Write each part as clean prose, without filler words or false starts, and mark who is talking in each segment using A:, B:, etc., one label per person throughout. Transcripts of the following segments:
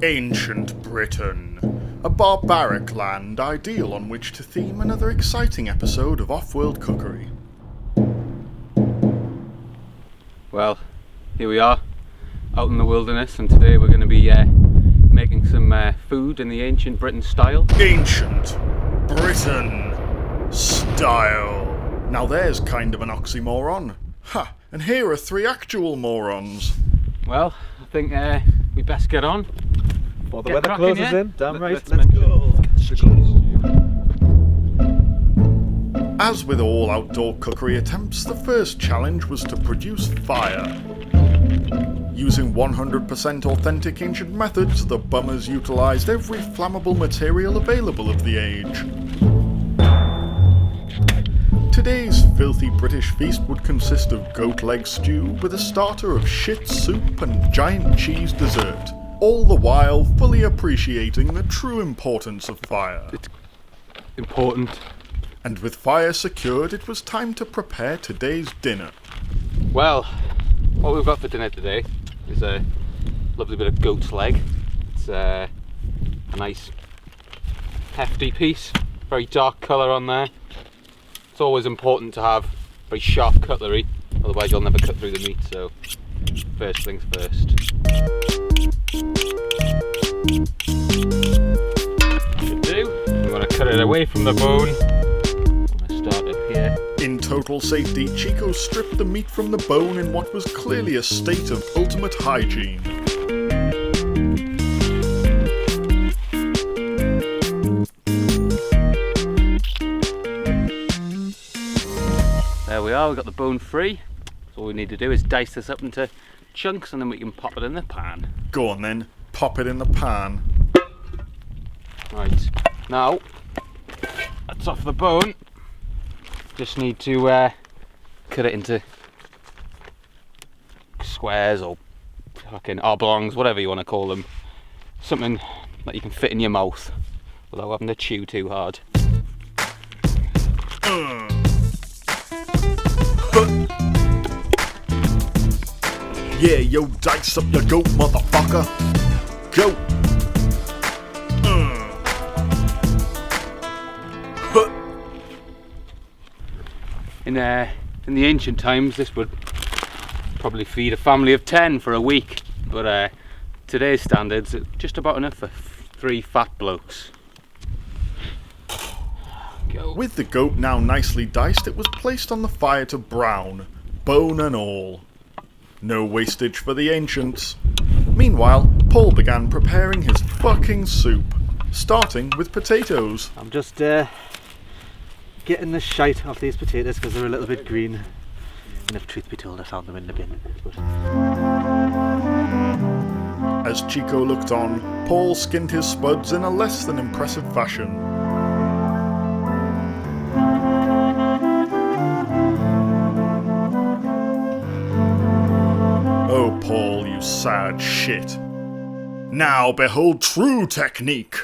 A: Ancient Britain, a barbaric land ideal on which to theme another exciting episode of Offworld Cookery.
B: Well, here we are, out in the wilderness, and today we're going to be making some food in the ancient Britain style.
A: Ancient Britain style. Now there's kind of an oxymoron. Ha! And here are three actual morons.
B: Well, I think we best get on.
C: Well, the weather closes in. Damn right.
B: Let's go.
A: As with all outdoor cookery attempts, the first challenge was to produce fire. Using 100% authentic ancient methods, the bummers utilised every flammable material available of the age. Today's filthy British feast would consist of goat leg stew with a starter of shit soup and giant cheese dessert, all the while fully appreciating the true importance of fire.
B: It's important.
A: And with fire secured, it was time to prepare today's dinner.
B: Well, what we've got for dinner today is a lovely bit of goat's leg. It's a nice hefty piece, very dark colour on there. It's always important to have very sharp cutlery, otherwise you'll never cut through the meat, so first things first. Should do. We want to cut it away from the bone. I'm going to start up here.
A: In total safety, Chico stripped the meat from the bone in what was clearly a state of ultimate hygiene.
B: There we are, we've got the bone free. So all we need to do is dice this up into chunks and then we can pop it in the pan.
A: Go on then, pop it in the pan.
B: Right, now that's off the bone. Just need to cut it into squares or fucking oblongs, whatever you want to call them. Something that you can fit in your mouth without having to chew too hard.
A: Yeah, yo, dice up your goat, motherfucker. Go.
B: In the ancient times, this would probably feed a family of 10 for a week, but today's standards, it's just about enough for 3 fat blokes. Go.
A: With the goat now nicely diced, it was placed on the fire to brown, bone and all. No wastage for the ancients. Meanwhile, Paul began preparing his fucking soup, starting with potatoes.
C: I'm just getting the shite off these potatoes because they're a little bit green. And if truth be told, I found them in the bin. But
A: as Chico looked on, Paul skinned his spuds in a less than impressive fashion. Oh, Paul, you sad shit. Now behold true technique.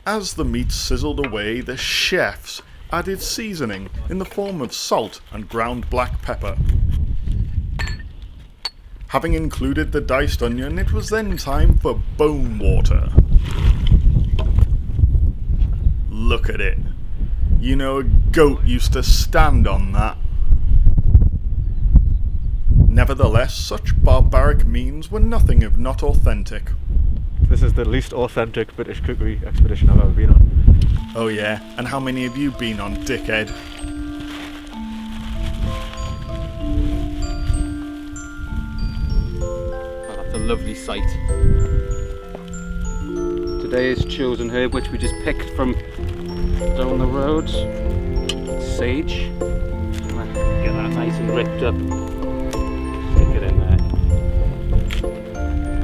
A: As the meat sizzled away, the chefs added seasoning in the form of salt and ground black pepper. Having included the diced onion, it was then time for bone water. Look at it. You know, a goat used to stand on that. Nevertheless, such barbaric means were nothing if not authentic.
C: this is the least authentic British cookery expedition I've ever been on.
A: Oh yeah, and how many have you been on, dickhead?
B: Oh, that's a lovely sight. Today's chosen herb, which we just picked from down the road, sage. Get that nice and ripped up. Stick it in there.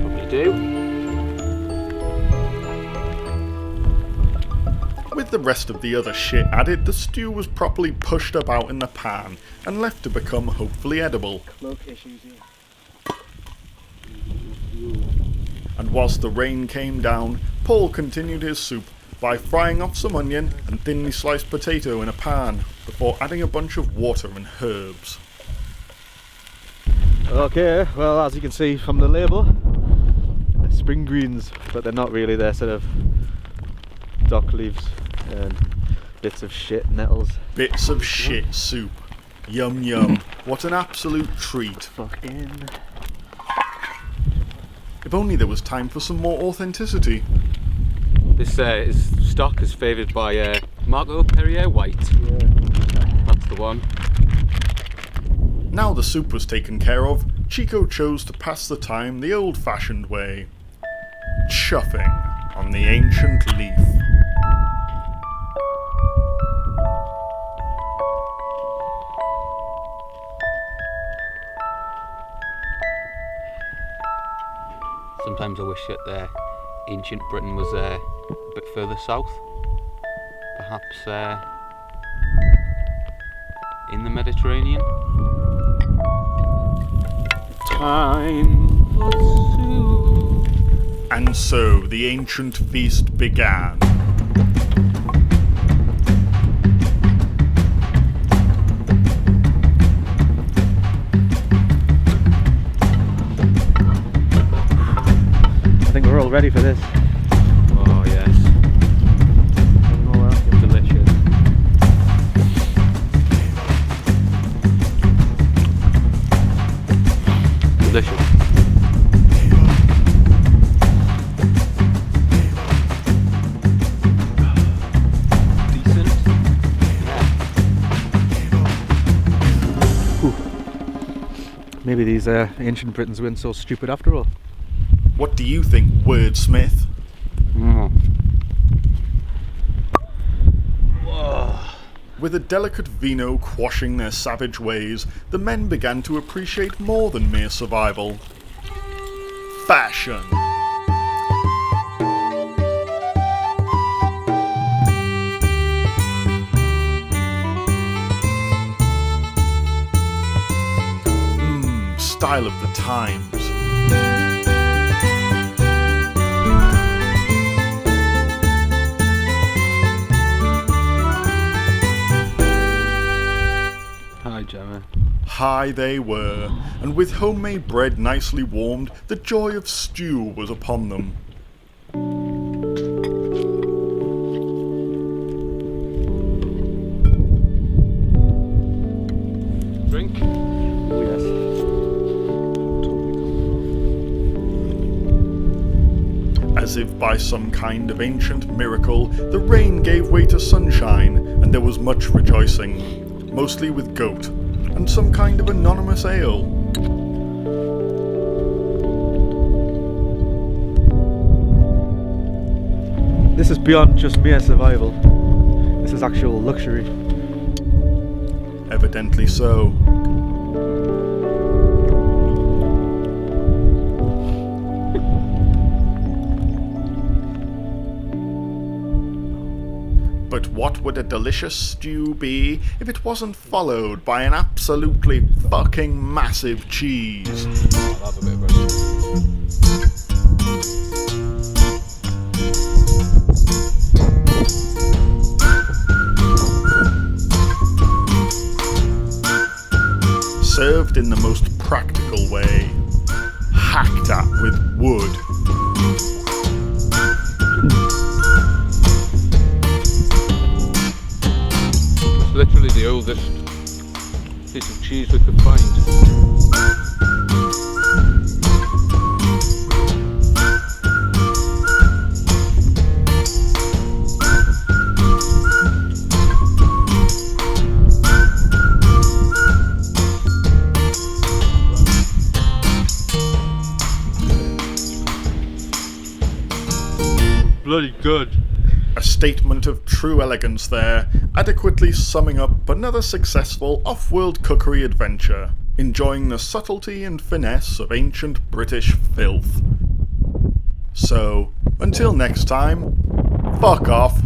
B: Probably do.
A: With With the rest of the other shit added, the stew was properly pushed about in the pan and left to become hopefully edible. And whilst the rain came down, Paul continued his soup by frying off some onion and thinly sliced potato in a pan before adding a bunch of water and herbs.
C: Okay, well, as you can see from the label, they're spring greens, but they're not really. They're sort of dock leaves and bits of shit nettles.
A: Bits of shit soup. Yum yum. What an absolute treat.
C: Fucking.
A: If only there was time for some more authenticity.
B: This stock is favoured by Marco Perrier White.
C: Yeah.
B: That's the one.
A: Now the soup was taken care of, Chico chose to pass the time the old-fashioned way. Chuffing on the ancient leaf.
B: Sometimes I wish that ancient Britain was a bit further south. Perhaps in the Mediterranean. Time for soup.
A: And so the ancient feast began.
C: I think we're all ready for this.
B: Oh yes. Delicious. Delicious. Decent. Yeah.
C: Maybe these ancient Britons weren't so stupid after all.
A: What do you think, wordsmith? With a delicate vino quashing their savage ways, the men began to appreciate more than mere survival. Fashion. Style of the times. High they were, and with homemade bread nicely warmed, the joy of stew was upon them.
B: Drink?
C: Oh yes.
A: As if by some kind of ancient miracle, the rain gave way to sunshine, and there was much rejoicing, mostly with goat, and some kind of anonymous ale.
C: This is beyond just mere survival. This is actual luxury.
A: Evidently so. But what would a delicious stew be if it wasn't followed by an absolutely fucking massive cheese?
B: I'll have a bit of bread.
A: Served in the most practical way. Hacked at with wood.
B: Literally the oldest piece of cheese we could find. Bloody good.
A: A statement of true elegance there, adequately summing up another successful off-world cookery adventure, enjoying the subtlety and finesse of ancient British filth. So, until next time, fuck off.